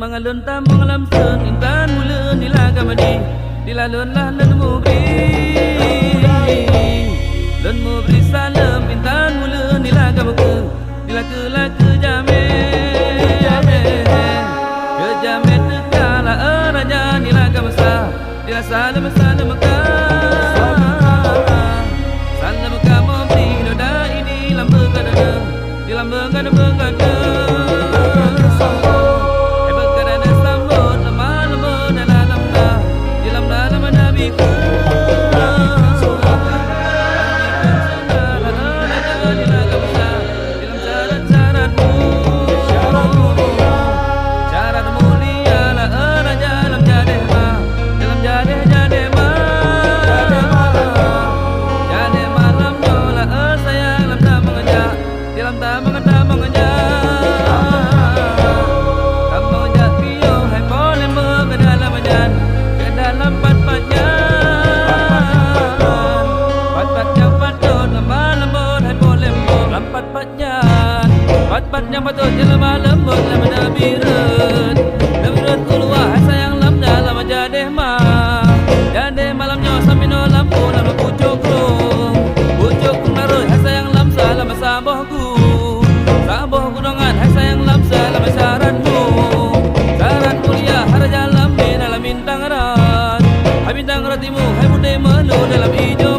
mangalun tamang lam sun intan mula nilaga madi dilalun lah lun mubri salam intan mula nilaga muka dilaka ke jame ke jame tekala raja nilaga masa dila salam salam ka salam ka mubri noda ini lamba kadana dilamba kadana Patnya patut jelma lembut lama nabirat nabirat ulwa sayang lam dalam jadeh malamnya samino lampu lama pucuk narut sayang lam salam sabohku gunungan sayang lam salam saranmu saran mulia haraja lam dalam bintang rat bintang ratimu hai budai melu dalam hijau